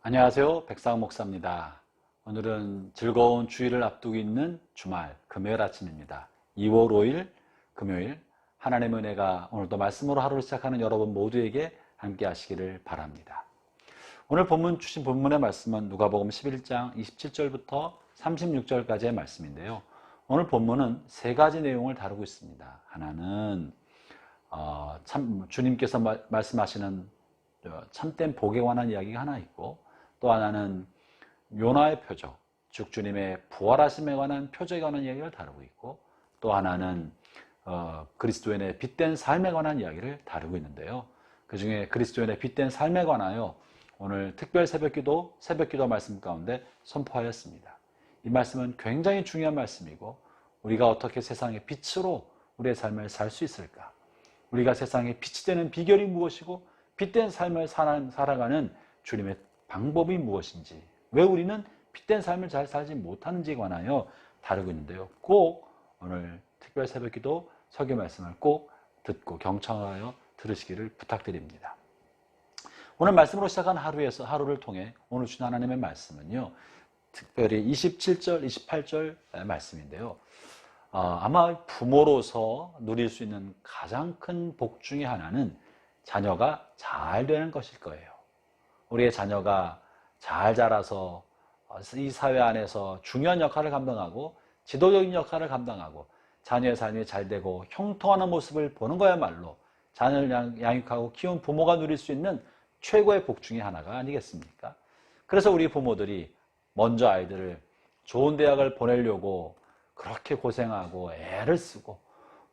안녕하세요. 백상원 목사입니다. 오늘은 즐거운 주일을 앞두고 있는 주말 금요일 아침입니다. 2월 5일 금요일, 하나님의 은혜가 오늘도 말씀으로 하루를 시작하는 여러분 모두에게 함께 하시기를 바랍니다. 오늘 주신 본문의 말씀은 누가복음 11장 27절부터 36절까지의 말씀인데요. 오늘 본문은 세 가지 내용을 다루고 있습니다. 하나는 주님께서 말씀하시는 참된 복에 관한 이야기가 하나 있고, 또 하나는 요나의 표적, 즉 주님의 부활하심에 관한 표적에 관한 이야기를 다루고 있고, 또 하나는 그리스도인의 빛된 삶에 관한 이야기를 다루고 있는데요. 그 중에 그리스도인의 빛된 삶에 관하여 오늘 특별 새벽기도 말씀 가운데 선포하였습니다. 이 말씀은 굉장히 중요한 말씀이고, 우리가 어떻게 세상의 빛으로 우리의 삶을 살 수 있을까? 우리가 세상에 빛이 되는 비결이 무엇이고, 빛된 삶을 살아가는 주님의 방법이 무엇인지, 왜 우리는 빛된 삶을 잘 살지 못하는지에 관하여 다루고 있는데요. 꼭 오늘 특별 새벽기도 설교 말씀을 꼭 듣고 경청하여 들으시기를 부탁드립니다. 오늘 말씀으로 시작한 하루를 통해 오늘 주신 하나님의 말씀은요, 특별히 27절, 28절 말씀인데요. 아마 부모로서 누릴 수 있는 가장 큰 복 중에 하나는 자녀가 잘 되는 것일 거예요. 우리의 자녀가 잘 자라서 이 사회 안에서 중요한 역할을 감당하고 지도적인 역할을 감당하고 자녀의 삶이 잘 되고 형통하는 모습을 보는 거야말로 자녀를 양육하고 키운 부모가 누릴 수 있는 최고의 복 중에 하나가 아니겠습니까? 그래서 우리 부모들이 먼저 아이들을 좋은 대학을 보내려고 그렇게 고생하고 애를 쓰고,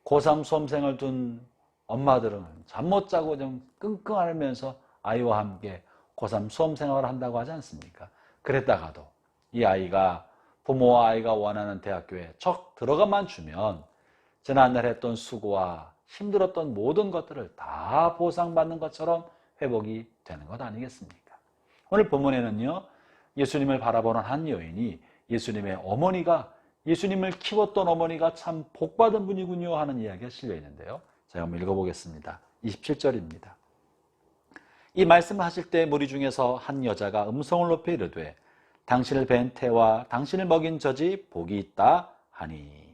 고3 수험생을 둔 엄마들은 잠 못 자고 좀 끙끙 앓으면서 아이와 함께 고3 수험생활을 한다고 하지 않습니까? 그랬다가도 이 아이가 부모와 아이가 원하는 대학교에 척 들어가만 주면 지난날 했던 수고와 힘들었던 모든 것들을 다 보상받는 것처럼 회복이 되는 것 아니겠습니까? 오늘 본문에는요, 예수님을 바라보는 한 여인이 예수님을 키웠던 어머니가 참 복받은 분이군요 하는 이야기가 실려 있는데요. 제가 한번 읽어보겠습니다. 27절입니다. 이 말씀을 하실 때 무리 중에서 한 여자가 음성을 높여 이르되 당신을 뵌 태와 당신을 먹인 젖이 복이 있다 하니.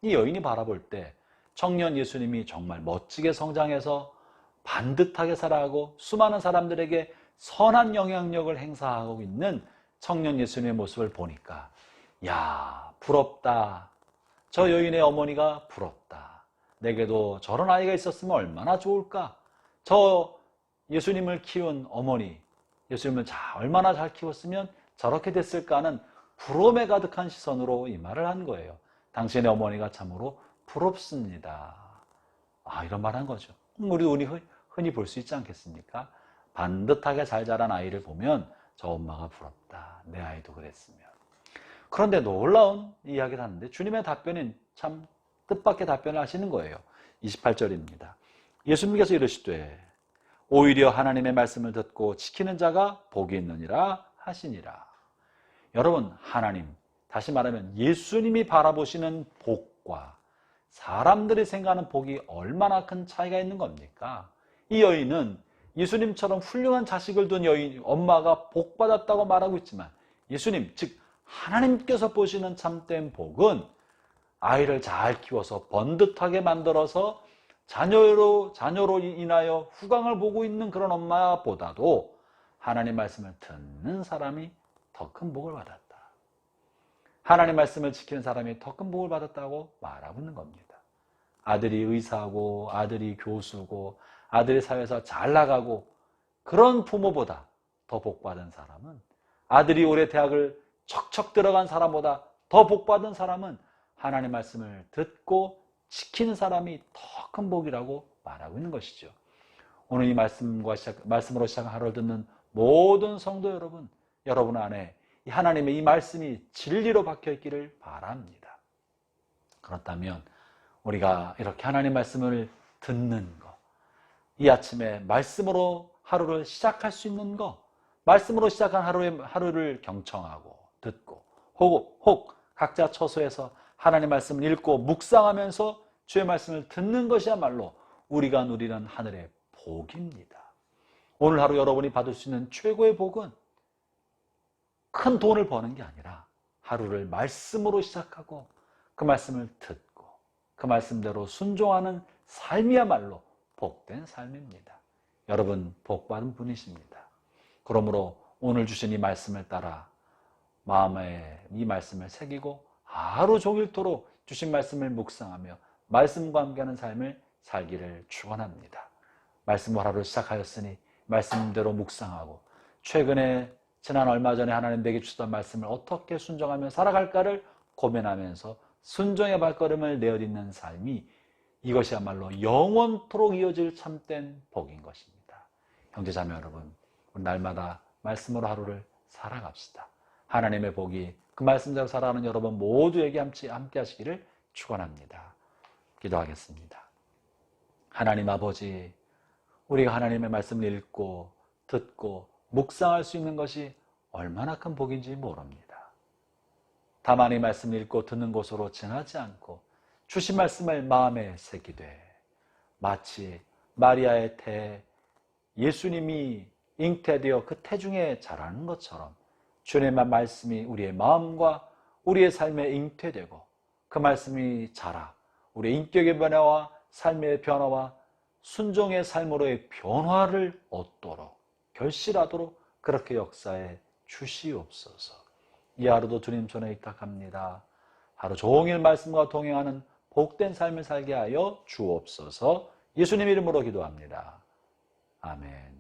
이 여인이 바라볼 때 청년 예수님이 정말 멋지게 성장해서 반듯하게 살아가고 수많은 사람들에게 선한 영향력을 행사하고 있는 청년 예수님의 모습을 보니까, 야, 부럽다. 저 여인의 어머니가 부럽다. 내게도 저런 아이가 있었으면 얼마나 좋을까. 저 예수님을 키운 어머니, 예수님을 얼마나 잘 키웠으면 저렇게 됐을까 하는 부러움에 가득한 시선으로 이 말을 한 거예요. 당신의 어머니가 참으로 부럽습니다. 이런 말 한 거죠. 우리도 흔히 볼 수 있지 않겠습니까? 반듯하게 잘 자란 아이를 보면 저 엄마가 부럽다. 내 아이도 그랬으면. 그런데 놀라운 이야기를 하는데 주님의 답변은 참 뜻밖의 답변을 하시는 거예요. 28절입니다. 예수님께서 이르시되 오히려 하나님의 말씀을 듣고 지키는 자가 복이 있느니라 하시니라. 여러분, 하나님, 다시 말하면 예수님이 바라보시는 복과 사람들이 생각하는 복이 얼마나 큰 차이가 있는 겁니까? 이 여인은 예수님처럼 훌륭한 자식을 둔 엄마가 복받았다고 말하고 있지만, 예수님, 즉 하나님께서 보시는 참된 복은 아이를 잘 키워서 번듯하게 만들어서 자녀로 인하여 후광을 보고 있는 그런 엄마보다도 하나님 말씀을 듣는 사람이 더 큰 복을 받았다. 하나님 말씀을 지키는 사람이 더 큰 복을 받았다고 말하고 있는 겁니다. 아들이 의사고 아들이 교수고 아들이 사회에서 잘 나가고 그런 부모보다 더 복받은 사람은, 아들이 올해 대학을 척척 들어간 사람보다 더 복받은 사람은 하나님 말씀을 듣고 지키는 사람이 더 큰 복이라고 말하고 있는 것이죠. 오늘 이 말씀으로 시작한 하루를 듣는 모든 성도 여러분 안에 이 하나님의 이 말씀이 진리로 박혀 있기를 바랍니다. 그렇다면 우리가 이렇게 하나님 말씀을 듣는 것, 이 아침에 말씀으로 하루를 시작할 수 있는 것, 말씀으로 시작한 하루를 경청하고 듣고 혹 각자 처소에서 하나님 말씀을 읽고 묵상하면서 주의 말씀을 듣는 것이야말로 우리가 누리는 하늘의 복입니다. 오늘 하루 여러분이 받을 수 있는 최고의 복은 큰 돈을 버는 게 아니라 하루를 말씀으로 시작하고 그 말씀을 듣고 그 말씀대로 순종하는 삶이야말로 복된 삶입니다. 여러분 복받은 분이십니다. 그러므로 오늘 주신 이 말씀을 따라 마음에 이 말씀을 새기고 하루 종일토록 주신 말씀을 묵상하며 말씀과 함께하는 삶을 살기를 축원합니다. 말씀으로 하루를 시작하였으니 말씀대로 묵상하고 최근에 지난 얼마 전에 하나님 내게 주셨던 말씀을 어떻게 순종하며 살아갈까를 고민하면서 순종의 발걸음을 내어딛는 삶이 이것이야말로 영원토록 이어질 참된 복인 것입니다. 형제자매 여러분, 우리 날마다 말씀으로 하루를 살아갑시다. 하나님의 복이 그 말씀대로 살아가는 여러분 모두에게 함께 하시기를 축원합니다. 기도하겠습니다. 하나님 아버지, 우리가 하나님의 말씀을 읽고 듣고 묵상할 수 있는 것이 얼마나 큰 복인지 모릅니다. 다만 이 말씀을 읽고 듣는 곳으로 지나지 않고 주신 말씀을 마음에 새기되 마치 마리아의 태 예수님이 잉태되어 그 태중에 자라는 것처럼 주님의 말씀이 우리의 마음과 우리의 삶에 잉태되고 그 말씀이 자라 우리의 인격의 변화와 삶의 변화와 순종의 삶으로의 변화를 얻도록 결실하도록 그렇게 역사해 주시옵소서. 이 하루도 주님 손에 의탁합니다. 하루 종일 말씀과 동행하는 복된 삶을 살게 하여 주옵소서. 예수님 이름으로 기도합니다. 아멘.